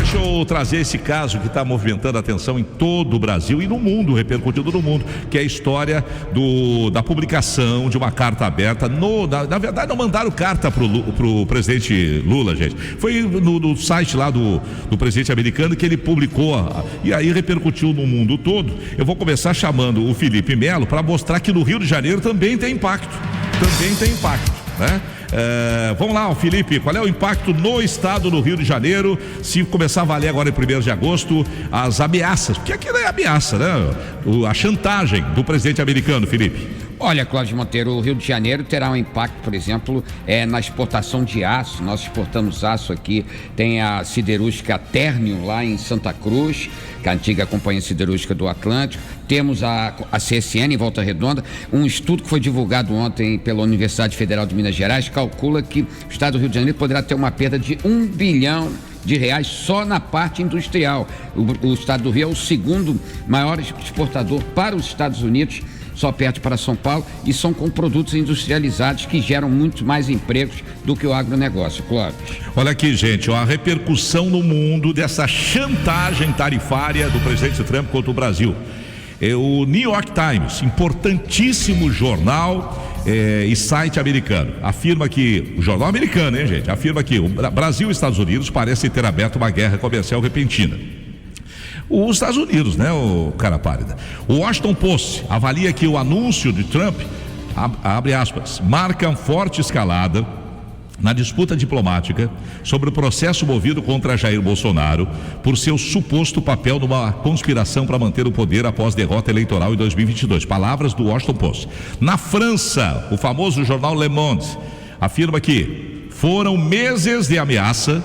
deixa eu trazer esse caso que está movimentando a atenção em todo o Brasil e no mundo, repercutindo no mundo, que é a história da publicação de uma carta aberta. Na verdade, não mandaram carta pro presidente Lula, gente. Foi no site lá do presidente americano que ele publicou, e aí repercutiu no mundo todo. Eu vou começar chamando o Felipe Melo para mostrar que no Rio de Janeiro também tem impacto. Né? Vamos lá, Felipe, qual é o impacto no estado do Rio de Janeiro, se começar a valer agora em 1º de agosto as ameaças, porque aquilo é ameaça, né? A chantagem do presidente americano, Felipe. Olha, Cláudio Monteiro, o Rio de Janeiro terá um impacto, por exemplo, na exportação de aço. Nós exportamos aço aqui, tem a siderúrgica Ternium lá em Santa Cruz, que é a antiga Companhia Siderúrgica do Atlântico. Temos a CSN em Volta Redonda. Um estudo que foi divulgado ontem pela Universidade Federal de Minas Gerais calcula que o estado do Rio de Janeiro poderá ter uma perda de R$1 bilhão só na parte industrial. O estado do Rio é o segundo maior exportador para os Estados Unidos, só perde para São Paulo, e são com produtos industrializados que geram muito mais empregos do que o agronegócio, Clóvis. Olha aqui, gente, a repercussão no mundo dessa chantagem tarifária do presidente Trump contra o Brasil. O New York Times, importantíssimo jornal e site americano, afirma que, o jornal americano, hein, gente, afirma que o Brasil e Estados Unidos parecem ter aberto uma guerra comercial repentina. Os Estados Unidos, né, o cara pálida. O Washington Post avalia que o anúncio de Trump, abre aspas, marca forte escalada na disputa diplomática sobre o processo movido contra Jair Bolsonaro por seu suposto papel numa conspiração para manter o poder após derrota eleitoral em 2022. Palavras do Washington Post. Na França, o famoso jornal Le Monde afirma que foram meses de ameaça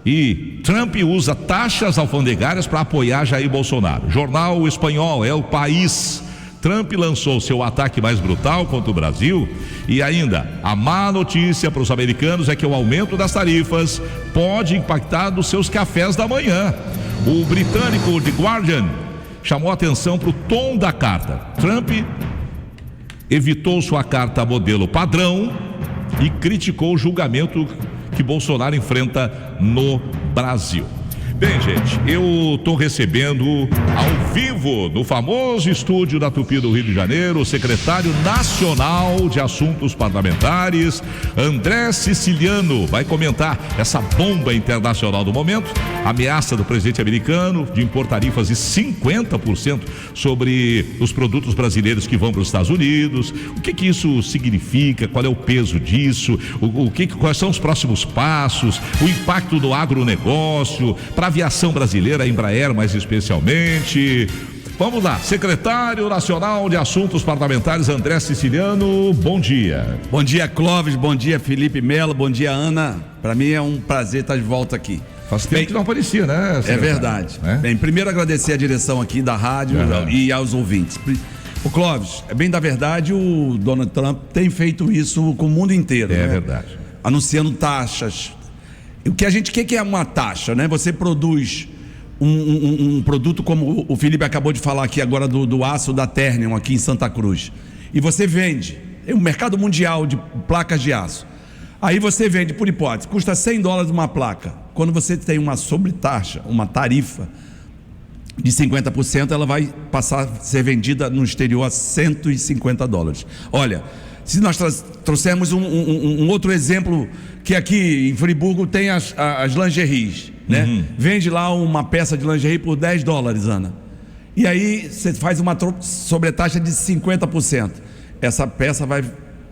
e Trump usa taxas alfandegárias para apoiar Jair Bolsonaro. Jornal espanhol El País. Trump lançou seu ataque mais brutal contra o Brasil. E ainda, a má notícia para os americanos é que o aumento das tarifas pode impactar nos seus cafés da manhã. O britânico The Guardian chamou atenção para o tom da carta. Trump evitou sua carta modelo padrão e criticou o julgamento que Bolsonaro enfrenta no Brasil. Bem, gente, eu estou recebendo ao vivo, no famoso estúdio da Tupi do Rio de Janeiro, o secretário nacional de Assuntos Parlamentares, André Siciliano, vai comentar essa bomba internacional do momento, ameaça do presidente americano de impor tarifas de 50% sobre os produtos brasileiros que vão para os Estados Unidos. O que isso significa? Qual é o peso disso? Quais são os próximos passos? O impacto do agronegócio para a aviação brasileira, a Embraer mais especialmente. Vamos lá, secretário nacional de Assuntos Parlamentares, André Siciliano, bom dia. Bom dia, Clóvis, bom dia, Felipe Melo, bom dia, Ana. Para mim é um prazer estar de volta aqui. Faz tempo que não aparecia, né, secretário? É verdade. Bem, primeiro agradecer a direção aqui da rádio e aos ouvintes. O Clóvis, bem da verdade, o Donald Trump tem feito isso com o mundo inteiro. É verdade. Anunciando taxas. O que é uma taxa, né? Você produz um produto como o Felipe acabou de falar aqui agora do aço da Ternium aqui em Santa Cruz, e você vende, é um mercado mundial de placas de aço. Aí você vende, por hipótese, custa $100 uma placa. Quando você tem uma sobretaxa, uma tarifa de 50%, ela vai passar a ser vendida no exterior a $150. Olha, se nós trouxermos um outro exemplo, que aqui em Friburgo tem as lingeries, né? Vende lá uma peça de lingerie por $10, Ana. E aí você faz uma sobretaxa de 50%. Essa peça vai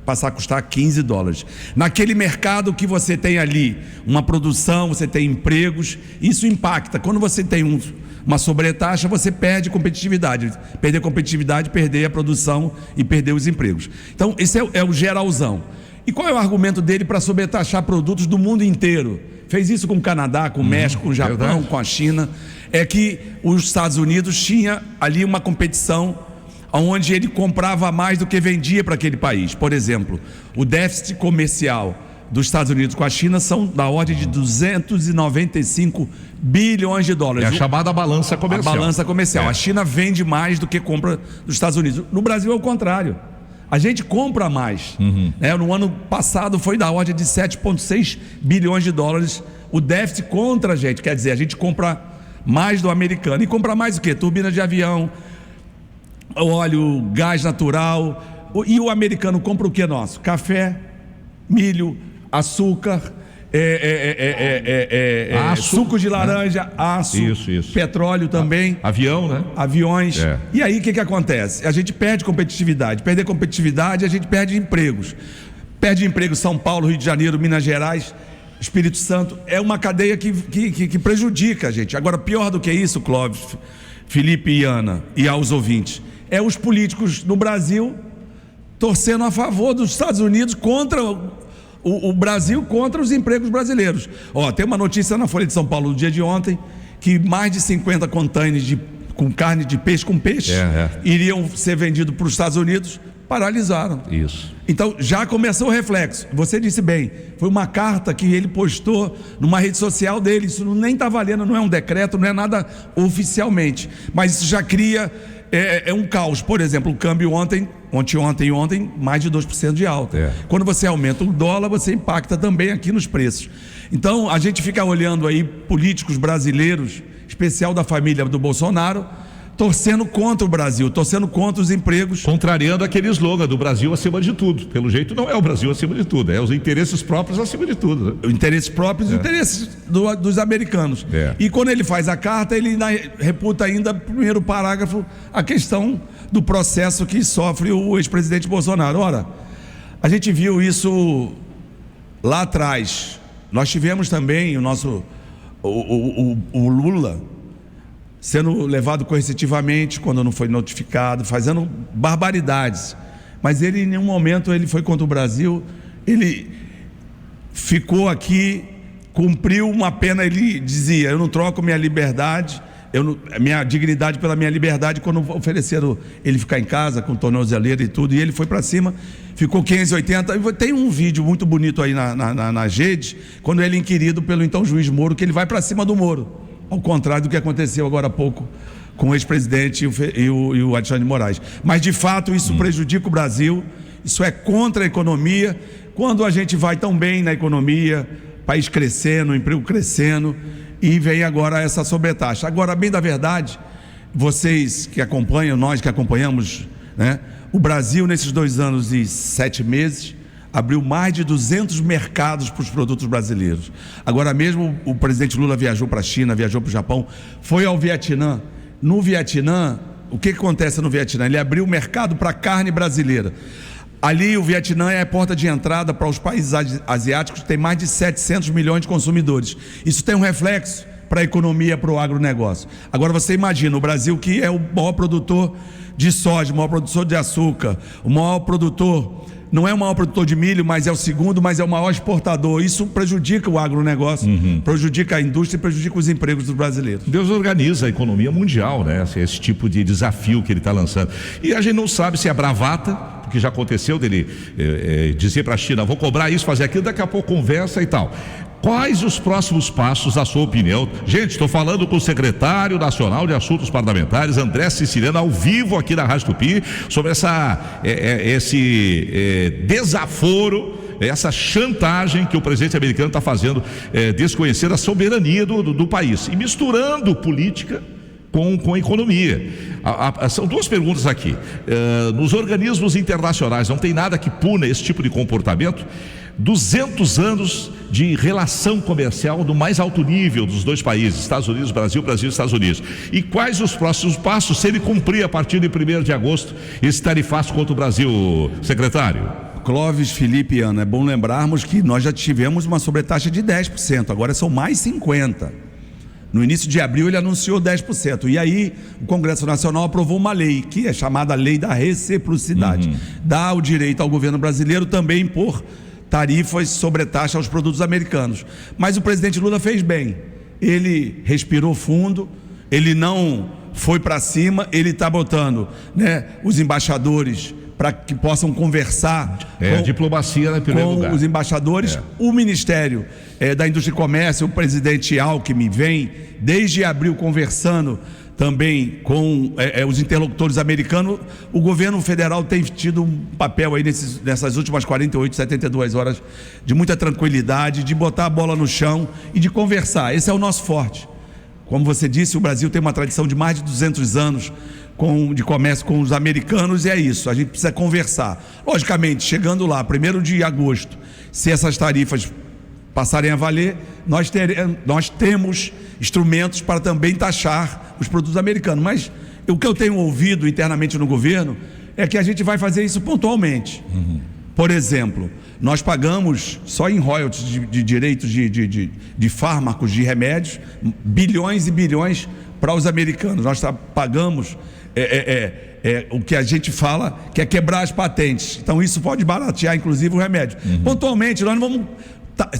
passar a custar $15. Naquele mercado que você tem ali uma produção, você tem empregos, isso impacta. Quando você tem uma sobretaxa, você perde competitividade. Perder competitividade, perder a produção e perder os empregos. Então, esse é o geralzão. E qual é o argumento dele para sobretaxar produtos do mundo inteiro? Fez isso com o Canadá, com o México, com o Japão, verdade, com a China. É que os Estados Unidos tinha ali uma competição onde ele comprava mais do que vendia para aquele país. Por exemplo, o déficit comercial dos Estados Unidos com a China são da ordem de $295 bilhões. É a chamada balança comercial. A balança comercial. A China vende mais do que compra dos Estados Unidos. No Brasil é o contrário. A gente compra mais. No ano passado foi da ordem de $7,6 bilhões o déficit contra a gente, quer dizer, a gente compra mais do americano. E compra mais o quê? Turbina de avião, óleo, gás natural. E o americano compra o que nosso? Café, milho, açúcar, suco de laranja, aço, isso. petróleo também. Avião, né? Aviões. E aí o que acontece? A gente perde competitividade. Perder competitividade, a gente perde empregos. Perde emprego São Paulo, Rio de Janeiro, Minas Gerais, Espírito Santo. É uma cadeia que prejudica a gente. Agora, pior do que isso, Clóvis, Felipe e Ana, e aos ouvintes, é os políticos no Brasil torcendo a favor dos Estados Unidos contra o Brasil, contra os empregos brasileiros. Tem uma notícia na Folha de São Paulo no dia de ontem, que mais de 50 containers com carne de peixe, iriam ser vendidos para os Estados Unidos, paralisaram. Isso. Então já começou o reflexo. Você disse bem, foi uma carta que ele postou numa rede social dele. Isso nem está valendo, não é um decreto, não é nada oficialmente, mas isso já cria um caos. Por exemplo, o câmbio ontem, mais de 2% de alta. Quando você aumenta o dólar, você impacta também aqui nos preços. Então a gente fica olhando aí políticos brasileiros, especial da família do Bolsonaro, torcendo contra o Brasil, torcendo contra os empregos. Contrariando aquele slogan do Brasil acima de tudo. Pelo jeito não é o Brasil acima de tudo, é os interesses próprios acima de tudo, né? Os interesses próprios e os interesses dos americanos. E quando ele faz a carta, ele reputa ainda, primeiro parágrafo, a questão do processo que sofre o ex-presidente Bolsonaro. Ora, a gente viu isso lá atrás. Nós tivemos também o Lula sendo levado coercitivamente quando não foi notificado, fazendo barbaridades. Mas ele, em nenhum momento, ele foi contra o Brasil. Ele ficou aqui, cumpriu uma pena. Ele dizia: eu não troco minha liberdade, minha dignidade pela minha liberdade, quando ofereceram ele ficar em casa com tornozeleira e tudo. E ele foi para cima, ficou 580. Tem um vídeo muito bonito aí nas redes, quando ele é inquirido pelo então juiz Moro, que ele vai para cima do Moro, ao contrário do que aconteceu agora há pouco com o ex-presidente e o Alexandre de Moraes. Mas de fato isso prejudica o Brasil, isso é contra a economia. Quando a gente vai tão bem na economia, país crescendo, emprego crescendo, e vem agora essa sobretaxa. Agora, bem da verdade, vocês que acompanham, nós que acompanhamos, né, o Brasil nesses 2 anos e 7 meses abriu mais de 200 mercados para os produtos brasileiros. Agora mesmo o presidente Lula viajou para a China, viajou para o Japão, foi ao Vietnã. No Vietnã, o que acontece no Vietnã? Ele abriu o mercado para a carne brasileira. Ali o Vietnã é a porta de entrada para os países asiáticos, tem mais de 700 milhões de consumidores. Isso tem um reflexo para a economia, para o agronegócio. Agora você imagina, o Brasil, que é o maior produtor de soja, o maior produtor de açúcar, o maior produtor, não é o maior produtor de milho, mas é o segundo, mas é o maior exportador. Isso prejudica o agronegócio, prejudica a indústria e prejudica os empregos dos brasileiros. Deus organiza a economia mundial, né? Esse tipo de desafio que ele está lançando. E a gente não sabe se é bravata, porque já aconteceu dele dizer para a China: vou cobrar isso, fazer aquilo, daqui a pouco conversa e tal. Quais os próximos passos, na sua opinião? Gente, estou falando com o secretário nacional de Assuntos Parlamentares, André Siciliano, ao vivo aqui na Rádio Tupi, sobre esse desaforo, essa chantagem que o presidente americano está fazendo, desconhecer a soberania do país e misturando política com economia. São 2 perguntas aqui. Nos organismos internacionais não tem nada que puna esse tipo de comportamento? 200 anos de relação comercial do mais alto nível dos 2 países, Estados Unidos, Brasil, Brasil e Estados Unidos. E quais os próximos passos se ele cumprir a partir de 1º de agosto esse tarifaço contra o Brasil, secretário? Clóvis, Felipe e Ana, é bom lembrarmos que nós já tivemos uma sobretaxa de 10%, agora são mais 50%. No início de abril ele anunciou 10%, e aí o Congresso Nacional aprovou uma lei, que é chamada Lei da Reciprocidade. Dá o direito ao governo brasileiro também impor tarifas sobre taxa aos produtos americanos. Mas o presidente Lula fez bem, ele respirou fundo, ele não foi para cima, ele está botando, né, os embaixadores para que possam conversar com diplomacia, né, com lugar. Os embaixadores. O Ministério da Indústria e Comércio, o presidente Alckmin vem desde abril conversando também com os interlocutores americanos, o governo federal tem tido um papel aí nessas últimas 48, 72 horas de muita tranquilidade, de botar a bola no chão e de conversar. Esse é o nosso forte. Como você disse, o Brasil tem uma tradição de mais de 200 anos de comércio com os americanos, e é isso, a gente precisa conversar. Logicamente, chegando lá, 1º de agosto, se essas tarifas passarem a valer, nós temos instrumentos para também taxar os produtos americanos. Mas o que eu tenho ouvido internamente no governo é que a gente vai fazer isso pontualmente. Por exemplo, nós pagamos só em royalties de direitos de fármacos, de remédios, bilhões e bilhões para os americanos. Nós pagamos o que a gente fala que é quebrar as patentes. Então isso pode baratear inclusive o remédio. Pontualmente, nós não vamos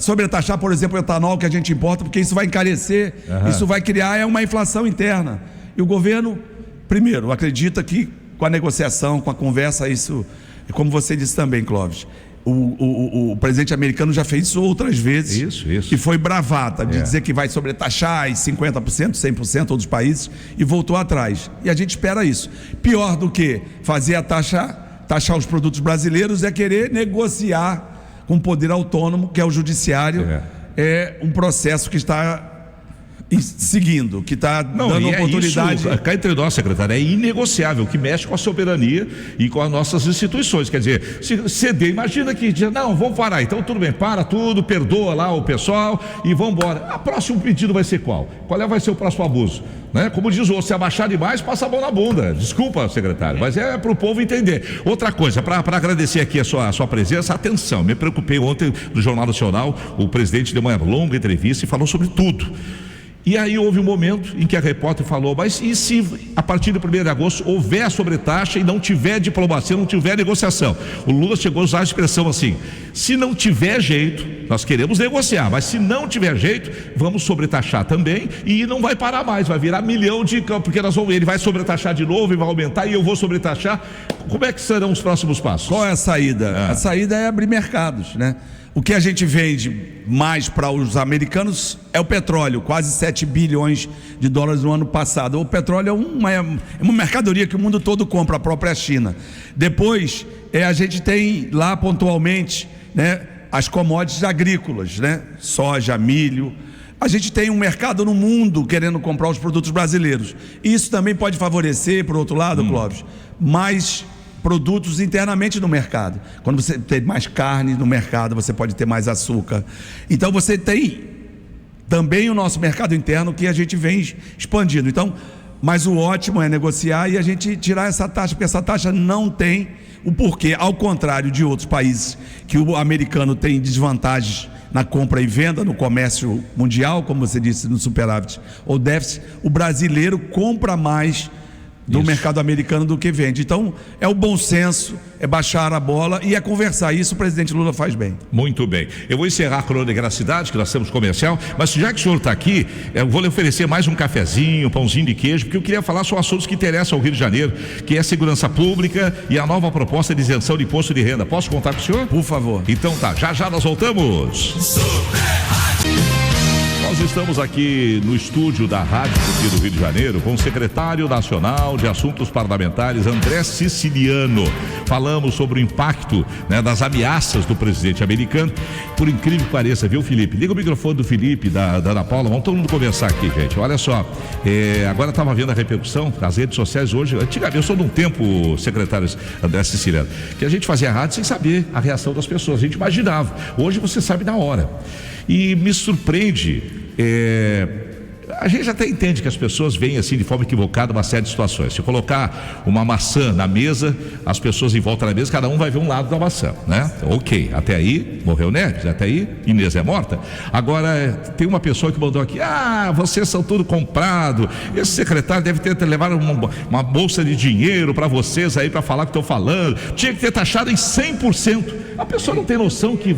sobretaxar, por exemplo, o etanol que a gente importa, porque isso vai encarecer, isso vai criar uma inflação interna. E o governo, primeiro, acredita que com a negociação, com a conversa, isso, como você disse também, Clóvis, o presidente americano já fez isso outras vezes. Isso. E foi bravata de dizer que vai sobretaxar em 50%, 100% outros países, e voltou atrás. E a gente espera isso. Pior do que fazer a taxar os produtos brasileiros é querer negociar com o poder autônomo, que é o judiciário. É um processo que está seguindo, que está dando oportunidade. Isso, cá entre nós, secretário, é inegociável, que mexe com a soberania e com as nossas instituições. Quer dizer, se ceder, imagina que não, vamos parar, então tudo bem, para tudo, perdoa lá o pessoal e vamos embora. O próximo pedido vai ser qual? Vai ser o próximo abuso? Né? Como diz o outro, se abaixar demais, passa a mão na bunda. Desculpa, secretário, mas é para o povo entender. Outra coisa, para agradecer aqui a sua presença, atenção, me preocupei ontem no Jornal Nacional, o presidente deu uma longa entrevista e falou sobre tudo. E aí houve um momento em que a repórter falou, mas e se a partir de 1º de agosto houver sobretaxa e não tiver diplomacia, não tiver negociação? O Lula chegou a usar a expressão assim, se não tiver jeito, nós queremos negociar, mas se não tiver jeito, vamos sobretaxar também e não vai parar mais, vai virar milhão porque ele vai sobretaxar de novo e vai aumentar e eu vou sobretaxar. Como é que serão os próximos passos? Qual é a saída? A saída é abrir mercados, né? O que a gente vende mais para os americanos é o petróleo, quase 7 bilhões de dólares no ano passado. O petróleo é uma mercadoria que o mundo todo compra, a própria China. Depois, a gente tem lá pontualmente, né, as commodities agrícolas, né? Soja, milho. A gente tem um mercado no mundo querendo comprar os produtos brasileiros. Isso também pode favorecer, por outro lado, Clóvis, mais produtos internamente no mercado. Quando você tem mais carne no mercado, você pode ter mais açúcar. Então você tem também o nosso mercado interno que a gente vem expandindo. Então, mas o ótimo é negociar e a gente tirar essa taxa, porque essa taxa não tem o porquê, ao contrário de outros países que o americano tem desvantagens na compra e venda, no comércio mundial, como você disse, no superávit ou déficit, o brasileiro compra mais do mercado americano do que vende. Então é o bom senso, é baixar a bola e é conversar. Isso o presidente Lula faz bem. Muito bem, eu vou encerrar a Crônica da Cidade, que nós temos comercial, mas já que o senhor está aqui, eu vou lhe oferecer mais um cafezinho, um pãozinho de queijo, porque eu queria falar sobre assuntos que interessam ao Rio de Janeiro, que é a segurança pública e a nova proposta de isenção de imposto de renda. Posso contar com o senhor? Por favor. Então tá, já nós voltamos. Nós estamos aqui no estúdio da Rádio Tupi do Rio de Janeiro com o secretário nacional de Assuntos Parlamentares, André Siciliano. Falamos sobre o impacto, né, das ameaças do presidente americano. Por incrível que pareça, viu, Felipe? Liga o microfone do Felipe, da Ana Paula. Vamos todo mundo conversar aqui, gente. Olha só, agora estava vendo a repercussão das redes sociais hoje. Antigamente, eu sou de um tempo, secretário André Siciliano, que a gente fazia rádio sem saber a reação das pessoas. A gente imaginava. Hoje você sabe na hora. E me surpreende, a gente até entende que as pessoas veem assim de forma equivocada uma série de situações. Se colocar uma maçã na mesa, as pessoas em volta da mesa, cada um vai ver um lado da maçã, né? Ok, até aí morreu Neves, até aí Inês é morta. Agora tem uma pessoa que mandou aqui, vocês são tudo comprado, esse secretário deve ter levado uma bolsa de dinheiro para vocês aí para falar o que estão falando, tinha que ter taxado em 100%. A pessoa não tem noção que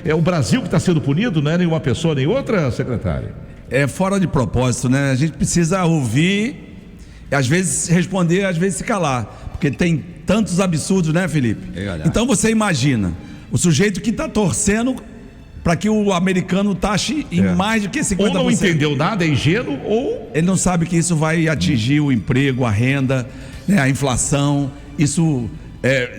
é o Brasil que está sendo punido, não é nenhuma pessoa nem outra, secretário? É fora de propósito, né? A gente precisa ouvir, às vezes responder, às vezes se calar, porque tem tantos absurdos, né, Felipe? Então você imagina, o sujeito que está torcendo para que o americano taxe em mais do que 50%. Ou não entendeu nada, é ingênuo, ou... Ele não sabe que isso vai atingir o emprego, a renda, né, a inflação. Isso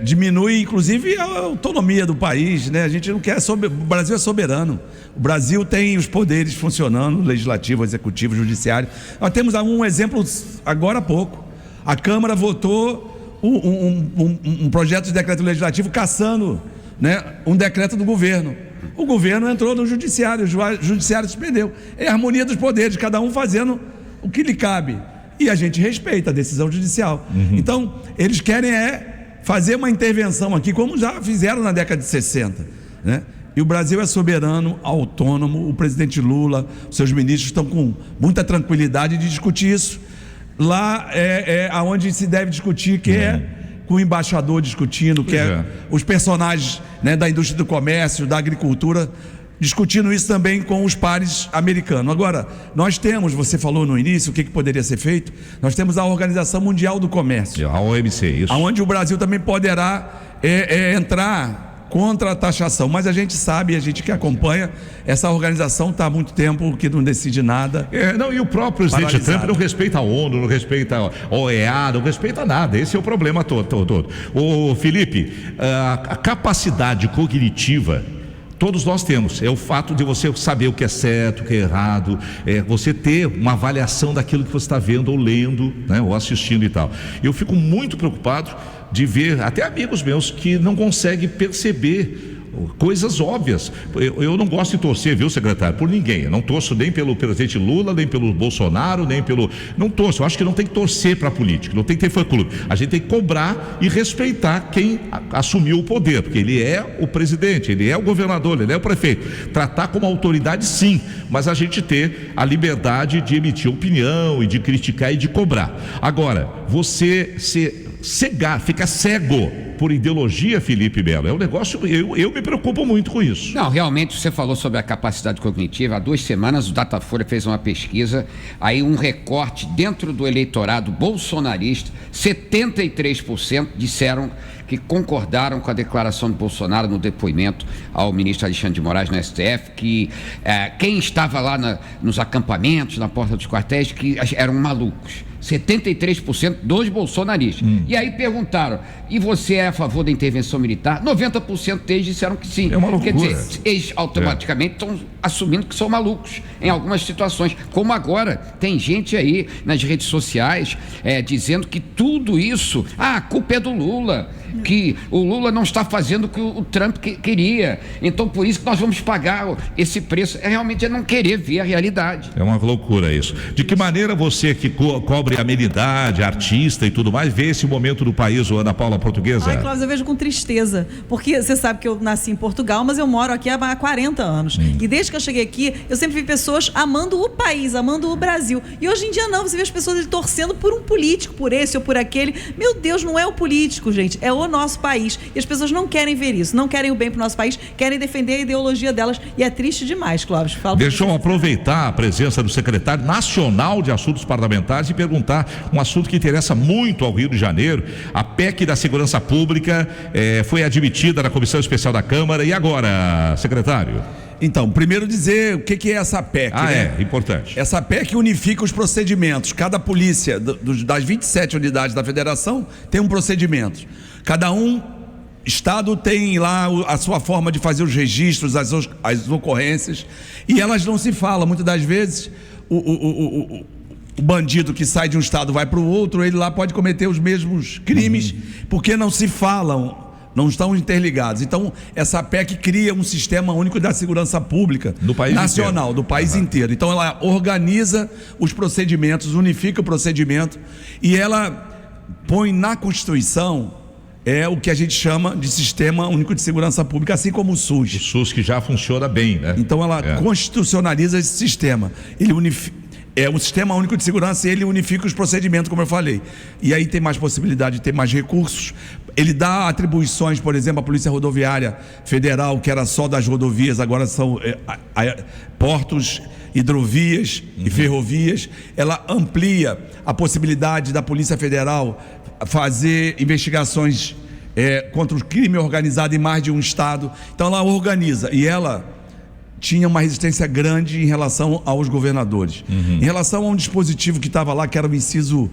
diminui, inclusive, a autonomia do país, né? A gente não quer... O Brasil é soberano. O Brasil tem os poderes funcionando, legislativo, executivo, judiciário. Nós temos um exemplo agora há pouco. A Câmara votou um projeto de decreto legislativo cassando, né, um decreto do governo. O governo entrou no judiciário, o judiciário suspendeu. É a harmonia dos poderes, cada um fazendo o que lhe cabe. E a gente respeita a decisão judicial. Então, eles querem fazer uma intervenção aqui, como já fizeram na década de 60, né? E o Brasil é soberano, autônomo. O presidente Lula, seus ministros estão com muita tranquilidade de discutir isso. Lá aonde se deve discutir, que com o embaixador discutindo, que os personagens, né, da indústria do comércio, da agricultura, discutindo isso também com os pares americanos. Agora, nós temos, você falou no início, o que poderia ser feito, nós temos a Organização Mundial do Comércio. A OMC, isso. Onde o Brasil também poderá entrar contra a taxação, mas a gente sabe, a gente que acompanha, essa organização está há muito tempo que não decide nada. E o próprio presidente Trump não respeita a ONU, não respeita a OEA, não respeita nada. Esse é o problema todo. Ô Felipe, a capacidade cognitiva todos nós temos, é o fato de você saber o que é certo, o que é errado, você ter uma avaliação daquilo que você está vendo ou lendo, né, ou assistindo e tal. Eu fico muito preocupado de ver até amigos meus que não conseguem perceber coisas óbvias. Eu não gosto de torcer, viu, secretário, por ninguém. Eu não torço nem pelo presidente Lula, nem pelo Bolsonaro, nem pelo... Não torço, eu acho que não tem que torcer para político, não tem que ter fã-clube. A gente tem que cobrar e respeitar quem assumiu o poder, porque ele é o presidente, ele é o governador, ele é o prefeito. Tratar como autoridade, sim, mas a gente ter a liberdade de emitir opinião e de criticar e de cobrar. Agora, você ficar cego por ideologia, Felipe Melo, é um negócio, eu me preocupo muito com isso. Não, realmente você falou sobre a capacidade cognitiva. Há 2 semanas o Datafolha fez uma pesquisa, aí um recorte dentro do eleitorado bolsonarista, 73% disseram que concordaram com a declaração de Bolsonaro no depoimento ao ministro Alexandre de Moraes no STF, que quem estava lá nos acampamentos, na porta dos quartéis, que eram malucos. 73% dos bolsonaristas. E aí perguntaram, e você é a favor da intervenção militar? 90% deles disseram que sim. É uma loucura. Quer dizer, eles automaticamente estão assumindo que são malucos em algumas situações, como agora tem gente aí nas redes sociais dizendo que tudo isso, a culpa é do Lula, que o Lula não está fazendo o que o Trump queria, então por isso que nós vamos pagar esse preço. Realmente é não querer ver a realidade. É uma loucura isso. De que maneira você que cobre a amenidade, artista e tudo mais, vê esse momento do país, Ana Paula Portuguesa? Ai, Cláudio, eu vejo com tristeza, porque você sabe que eu nasci em Portugal, mas eu moro aqui há 40 anos. E desde que eu cheguei aqui, eu sempre vi pessoas amando o país, amando o Brasil. E hoje em dia não, você vê as pessoas torcendo por um político, por esse ou por aquele. Meu Deus, não é o político, gente, é o nosso país. E as pessoas não querem ver isso, não querem o bem para o nosso país, querem defender a ideologia delas. E é triste demais, Cláudio. Deixa eu aproveitar a presença do secretário nacional de assuntos parlamentares e perguntar um assunto que interessa muito ao Rio de Janeiro. A PEC da Segurança Pública foi admitida na Comissão Especial da Câmara. E agora, secretário? Então, primeiro dizer o que é essa PEC, né? Importante. Essa PEC unifica os procedimentos. Cada polícia das 27 unidades da federação tem um procedimento. Cada estado tem lá a sua forma de fazer os registros, as ocorrências, e elas não se falam. Muitas das vezes o bandido que sai de um estado vai para o outro, ele lá pode cometer os mesmos crimes, porque não se falam, não estão interligados. Então, essa PEC cria um sistema único da segurança pública do país nacional, inteiro. Do país inteiro. Então, ela organiza os procedimentos, unifica o procedimento e ela põe na Constituição o que a gente chama de Sistema Único de Segurança Pública, assim como o SUS. O SUS que já funciona bem, né? Então, ela constitucionaliza esse sistema. Ele o Sistema Único de Segurança, ele unifica os procedimentos, como eu falei. E aí tem mais possibilidade de ter mais recursos. Ele dá atribuições, por exemplo, à Polícia Rodoviária Federal, que era só das rodovias, agora são portos, hidrovias e ferrovias. Ela amplia a possibilidade da Polícia Federal fazer investigações contra o crime organizado em mais de um estado. Então ela organiza e ela tinha uma resistência grande em relação aos governadores. Em relação a um dispositivo que estava lá, que era o inciso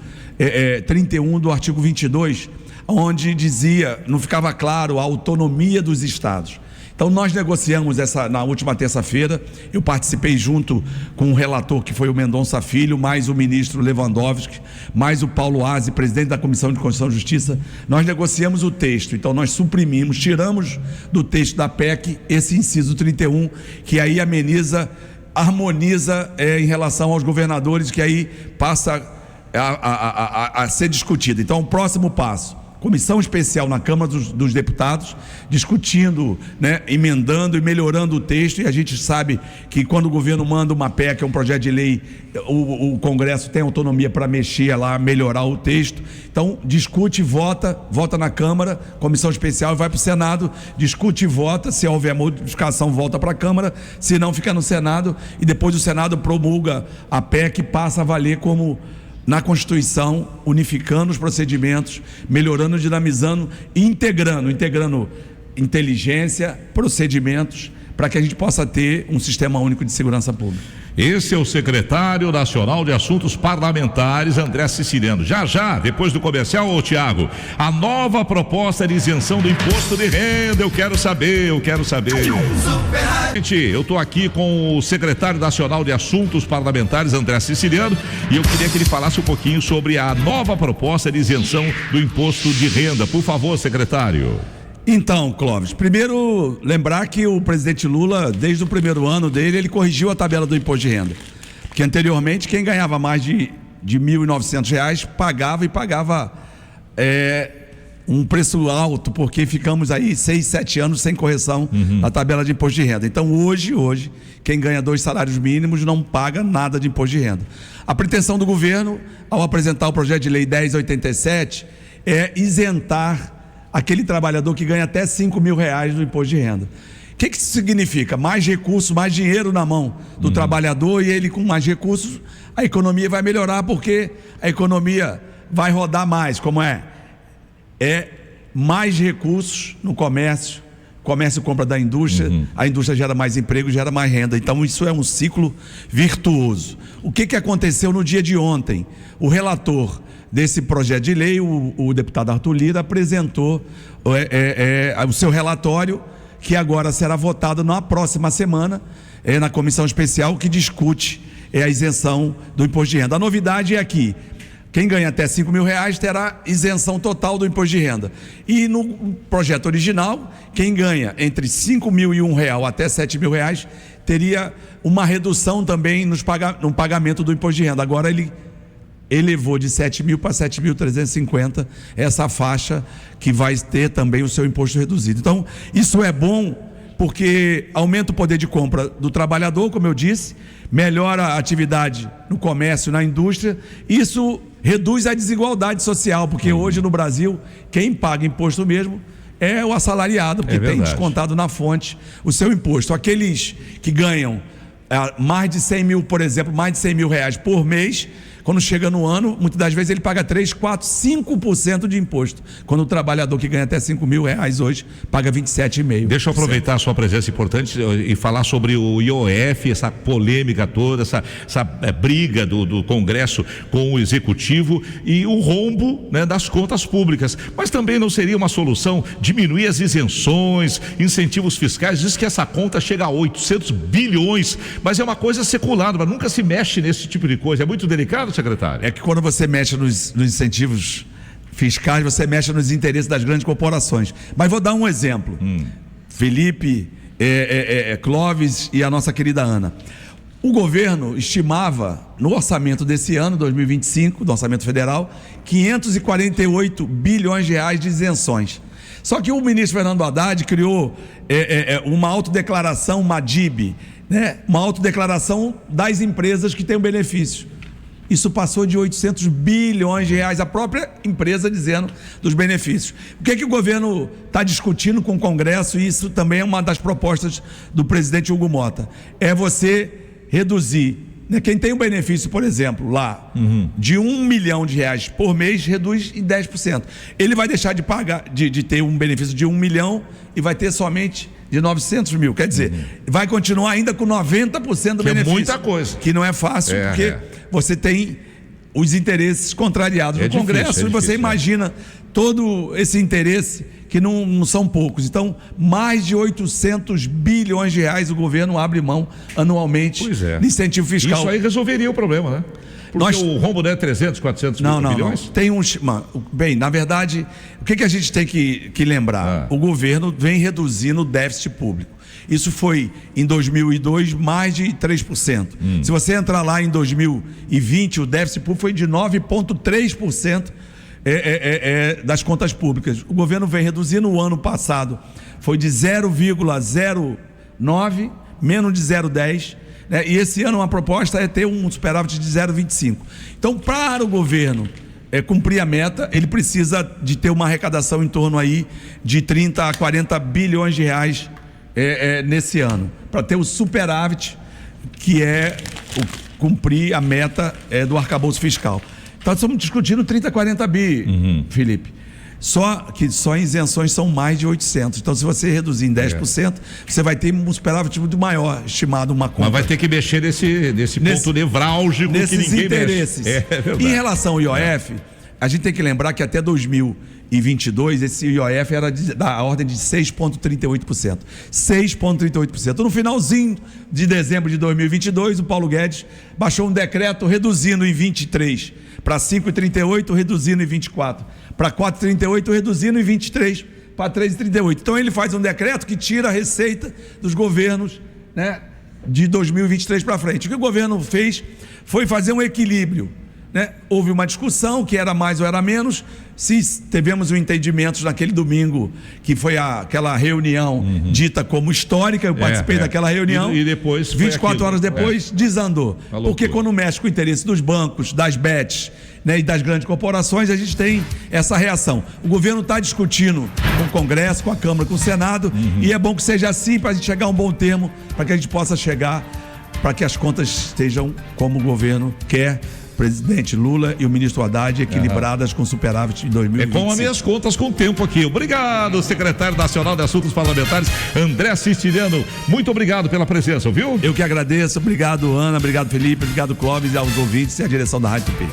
31 do artigo 22, onde dizia, não ficava claro a autonomia dos estados. Então nós negociamos na última terça-feira, eu participei junto com o relator, que foi o Mendonça Filho, mais o ministro Lewandowski, mais o Paulo Aze, presidente da Comissão de Constituição e Justiça. Nós negociamos o texto, então nós suprimimos, tiramos do texto da PEC esse inciso 31, que aí harmoniza em relação aos governadores, que aí passa a ser discutido. Então o próximo passo, comissão especial na Câmara dos Deputados, discutindo, emendando e melhorando o texto, e a gente sabe que quando o governo manda uma PEC, um projeto de lei, o Congresso tem autonomia para mexer lá, melhorar o texto. Então discute e vota na Câmara, comissão especial, vai para o Senado, discute e vota, se houver modificação volta para a Câmara, se não fica no Senado, e depois o Senado promulga a PEC e passa a valer como na Constituição, unificando os procedimentos, melhorando, dinamizando e integrando inteligência, procedimentos, para que a gente possa ter um sistema único de segurança pública. Esse é o secretário nacional de Assuntos Parlamentares, André Siciliano. Já, depois do comercial, Tiago, a nova proposta de isenção do imposto de renda, eu quero saber. Gente, eu estou aqui com o secretário nacional de Assuntos Parlamentares, André Siciliano, e eu queria que ele falasse um pouquinho sobre a nova proposta de isenção do imposto de renda. Por favor, secretário. Então, Clóvis, primeiro lembrar que o presidente Lula, desde o primeiro ano dele, ele corrigiu a tabela do imposto de renda. Porque anteriormente, quem ganhava mais de R$ 1.900 pagava um preço alto, porque ficamos aí 6, 7 anos sem correção na tabela de imposto de renda. Então, hoje, quem ganha 2 salários mínimos não paga nada de imposto de renda. A pretensão do governo, ao apresentar o projeto de lei 1087, é isentar aquele trabalhador que ganha até R$5.000 do imposto de renda. O que isso significa? Mais recursos, mais dinheiro na mão do trabalhador, e ele com mais recursos, a economia vai melhorar, porque a economia vai rodar mais. Como é mais recursos no comércio, comércio compra da indústria, a indústria gera mais emprego, gera mais renda. Então isso é um ciclo virtuoso. O que aconteceu no dia de ontem? O relator desse projeto de lei, o deputado Arthur Lira, apresentou o seu relatório, que agora será votado na próxima semana, na comissão especial que discute a isenção do imposto de renda. A novidade é que quem ganha até R$5.000 terá isenção total do imposto de renda. E no projeto original, quem ganha entre R$5.001 até R$7.000 teria uma redução também no pagamento do imposto de renda. Agora ele elevou de 7.000 para 7.350 essa faixa, que vai ter também o seu imposto reduzido. Então isso é bom, porque aumenta o poder de compra do trabalhador, como eu disse, melhora a atividade no comércio, na indústria. Isso reduz a desigualdade social, porque hoje no Brasil quem paga imposto mesmo é o assalariado, porque tem descontado na fonte o seu imposto. Aqueles que ganham mais de 100 mil, por exemplo, mais de R$100.000 por mês, quando chega no ano, muitas das vezes ele paga 3, 4, 5% de imposto. Quando o trabalhador que ganha até R$5.000 hoje paga 27,5%. Deixa eu aproveitar a sua presença importante e falar sobre o IOF, essa polêmica toda, essa briga do Congresso com o Executivo e o rombo, das contas públicas. Mas também não seria uma solução diminuir as isenções, incentivos fiscais? Diz que essa conta chega a 800 bilhões, mas é uma coisa secular, mas nunca se mexe nesse tipo de coisa. É muito delicado, secretário. É que quando você mexe nos incentivos fiscais, você mexe nos interesses das grandes corporações. Mas vou dar um exemplo. Felipe, Clóvis e a nossa querida Ana. O governo estimava no orçamento desse ano, 2025, do orçamento federal, 548 bilhões de reais de isenções. Só que o ministro Fernando Haddad criou uma autodeclaração, uma DIB, uma autodeclaração das empresas que têm o benefício. Isso passou de 800 bilhões de reais, a própria empresa dizendo dos benefícios. O que o governo está discutindo com o Congresso, e isso também é uma das propostas do presidente Hugo Mota, é você reduzir, quem tem um benefício, por exemplo, lá, de R$1 milhão por mês, reduz em 10%. Ele vai deixar de pagar, de ter um benefício de 1 milhão e vai ter somente de 900 mil. Quer dizer, vai continuar ainda com 90% do Que é benefício. muita coisa. Que não é fácil, porque você tem os interesses contrariados no Congresso, e você imagina todo esse interesse, que não são poucos. Então, mais de 800 bilhões de reais o governo abre mão anualmente de incentivo fiscal. Isso aí resolveria o problema, né? Porque o rombo não é 300, 400 bilhões? Não. Tem uns... Bem, na verdade, o que a gente tem que lembrar? O governo vem reduzindo o déficit público. Isso foi, em 2002, mais de 3%. Se você entrar lá em 2020, o déficit público foi de 9,3% das contas públicas. O governo vem reduzindo. O ano passado foi de 0,09, menos de 0,10. E esse ano a proposta é ter um superávit de 0,25. Então, para o governo cumprir a meta, ele precisa de ter uma arrecadação em torno aí de 30 a 40 bilhões de reais nesse ano, para ter o superávit, que é cumprir a meta do arcabouço fiscal. Então, estamos discutindo 30 a 40 bi, Felipe. Só em isenções são mais de 800. Então, se você reduzir em 10%, você vai ter um superávit muito maior, estimado uma conta. Mas vai ter que mexer nesse ponto nevrálgico nesses que ninguém interesses. Mexe. Em relação ao IOF, a gente tem que lembrar que até 2022 esse IOF era da ordem de 6,38%. 6,38%. No finalzinho de dezembro de 2022, o Paulo Guedes baixou um decreto reduzindo em 23 para 5,38, reduzindo em 24 para 4,38, reduzindo em 23 para 3,38. Então ele faz um decreto que tira a receita dos governos, de 2023 para frente. O que o governo fez foi fazer um equilíbrio. Houve uma discussão, que era mais ou era menos. Se tivemos um entendimento naquele domingo, que foi aquela reunião dita como histórica, eu participei daquela reunião, e depois 24 horas depois desandou, porque quando mexe com o interesse dos bancos, das bets, e das grandes corporações, a gente tem essa reação. O governo está discutindo com o Congresso, com a Câmara, com o Senado, e é bom que seja assim, para a gente chegar a um bom termo, para que a gente possa chegar, para que as contas estejam como o governo quer, presidente Lula e o ministro Haddad, equilibradas com superávit em 2025. Com as minhas contas com o tempo aqui. Obrigado, secretário nacional de Assuntos Parlamentares, André Siciliano. Muito obrigado pela presença, viu? Eu que agradeço. Obrigado, Ana. Obrigado, Felipe. Obrigado, Clóvis, e aos ouvintes e à direção da Rádio Tupi.